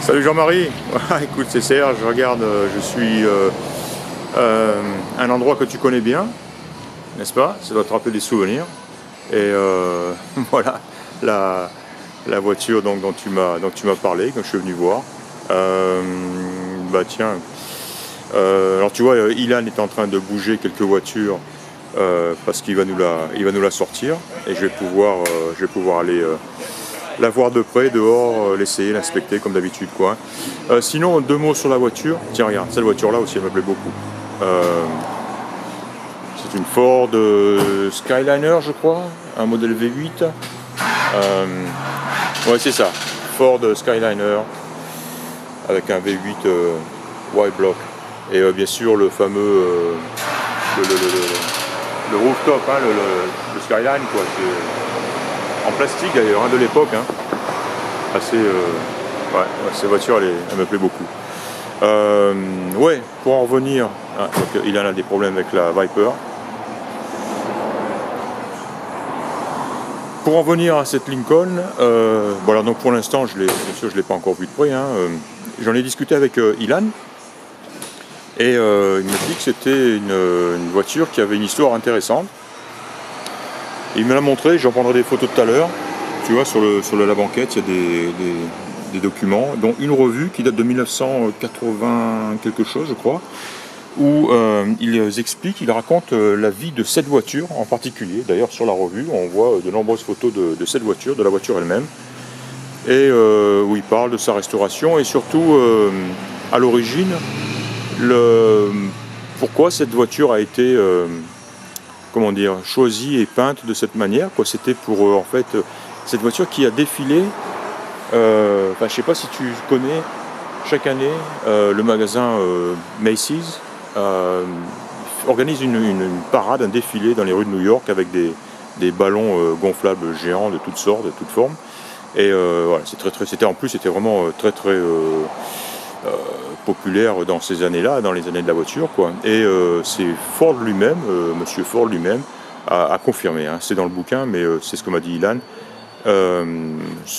Salut Jean-Marie. Écoute, c'est Serge, regarde, je suis un endroit que tu connais bien, n'est-ce pas? Ça doit te rappeler des souvenirs. Et voilà, la voiture donc, dont tu m'as parlé, quand je suis venu voir. Bah tiens, alors tu vois, Ilan est en train de bouger quelques voitures parce qu'il va nous la sortir. Et je vais pouvoir aller la voir de près, dehors, l'essayer, l'inspecter comme d'habitude, quoi. Sinon, deux mots sur la voiture. Tiens, regarde, cette voiture-là aussi, elle me plaît beaucoup. C'est une Ford Skyliner, je crois, un modèle V8. Ouais, c'est ça, Ford Skyliner, avec un V8 white block. Et bien sûr, le fameux le rooftop, hein, le Skyline, quoi. C'est en plastique d'ailleurs, hein, de l'époque, hein. Assez, ouais, cette voiture, elle me plaît beaucoup. Ouais, pour en revenir, hein, donc, il en a des problèmes avec la Viper. Pour en venir à cette Lincoln, voilà, donc pour l'instant, bien sûr, je l'ai pas encore vu de près, hein. J'en ai discuté avec Ilan. Et il m'a dit que c'était une voiture qui avait une histoire intéressante. Il me l'a montré, j'en prendrai des photos tout à l'heure. Tu vois, sur la banquette, il y a des documents, dont une revue qui date de 1980 quelque chose, je crois, où ils racontent la vie de cette voiture en particulier. D'ailleurs, sur la revue, on voit de nombreuses photos de cette voiture, de la voiture elle-même, et où ils parlent de sa restauration et surtout, à l'origine, pourquoi cette voiture a été choisie et peinte de cette manière, quoi. C'était pour en fait cette voiture qui a défilé, je sais pas si tu connais, chaque année le magasin Macy's organise une parade, un défilé dans les rues de New York avec des ballons gonflables géants de toutes sortes, de toutes formes. Et voilà, c'était vraiment très populaire dans ces années-là, dans les années de la voiture, quoi. Et c'est Ford lui-même, Monsieur Ford lui-même, a confirmé, hein, c'est dans le bouquin, mais c'est ce que m'a dit Ilan,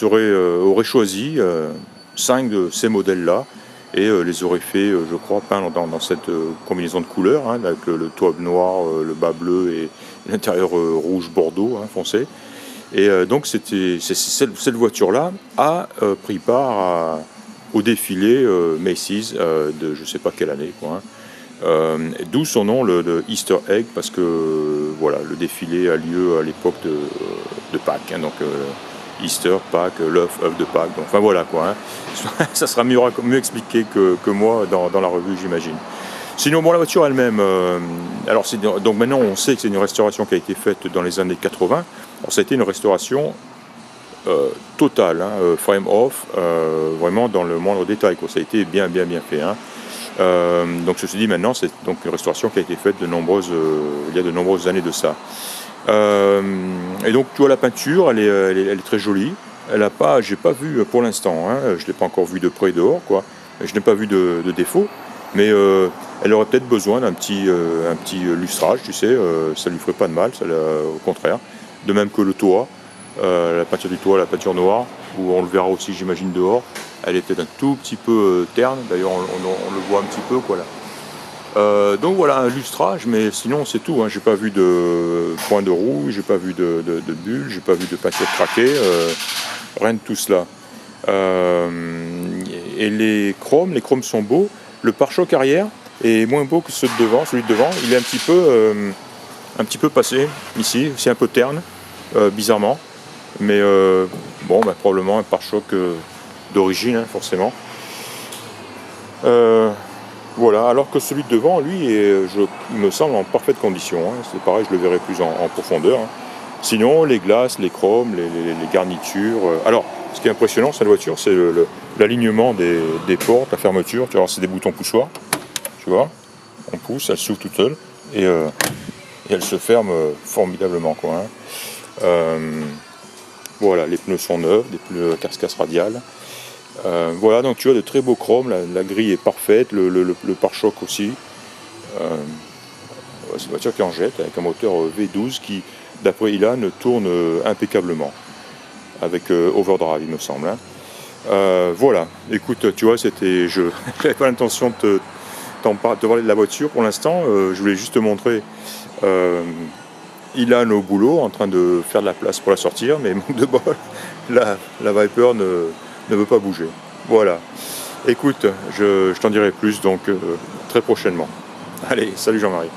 aurait choisi 5 de ces modèles-là et les aurait fait, je crois, peindre dans cette combinaison de couleurs, hein, avec le toit noir, le bas bleu et l'intérieur rouge bordeaux, hein, foncé. Et donc cette voiture-là a pris part au défilé Macy's de je sais pas quelle année, quoi, hein. D'où son nom, le Easter Egg, parce que voilà, le défilé a lieu à l'époque de Pâques, hein, donc Easter, Pâques, l'œuf de Pâques, donc, enfin voilà, quoi, hein. Ça sera mieux expliqué que moi dans la revue, j'imagine. Sinon, bon, la voiture elle-même, alors donc maintenant on sait que c'est une restauration qui a été faite dans les années 80. Alors ça a été une restauration totale, hein, frame off, vraiment dans le moindre détail, quoi. Ça a été bien fait, hein. Donc ceci dit, maintenant c'est donc une restauration qui a été faite il y a de nombreuses années de ça. Et donc tu vois, la peinture, elle est très jolie. J'ai pas vu pour l'instant, hein, je l'ai pas encore vu de près dehors, quoi. Je n'ai pas vu de défaut, mais elle aurait peut-être besoin d'un petit lustrage, tu sais, ça lui ferait pas de mal, au contraire. De même que le toit, la peinture du toit, la peinture noire, où on le verra aussi, j'imagine, dehors. Elle est peut-être un tout petit peu terne, d'ailleurs on le voit un petit peu, quoi, là. Donc voilà, un lustrage, mais sinon c'est tout, hein. J'ai pas vu de point de roue, j'ai pas vu de bulle, j'ai pas vu de peinture craquée, rien de tout cela. Et les chromes sont beaux. Le pare-choc arrière est moins beau que celui de devant. Il est un petit peu passé ici, c'est un peu terne, bizarrement. Mais bon, probablement un pare-choc d'origine, hein, forcément. Voilà, alors que celui de devant, lui, il me semble en parfaite condition, hein. C'est pareil, je le verrai plus en profondeur, hein. Sinon, les glaces, les chromes, les garnitures. Alors, ce qui est impressionnant sur la voiture, c'est l'alignement des portes, la fermeture. Tu vois, c'est des boutons poussoirs. Tu vois, on pousse, elle s'ouvre toute seule et elle se ferme formidablement, quoi, hein. Voilà, les pneus sont neufs, des pneus casse radial. Voilà, donc tu as de très beaux chromes, la grille est parfaite, le pare-choc aussi. C'est une voiture qui en jette, avec un moteur V12 qui, d'après Ilan, tourne impeccablement, avec overdrive, il me semble, hein. Voilà, écoute, tu vois, je n'avais pas l'intention de te parler de la voiture pour l'instant. Je voulais juste te montrer euh, Ilan au boulot en train de faire de la place pour la sortir, mais manque de bol, la Viper ne veut pas bouger. Voilà. Écoute, je t'en dirai plus donc très prochainement. Allez, salut Jean-Marie.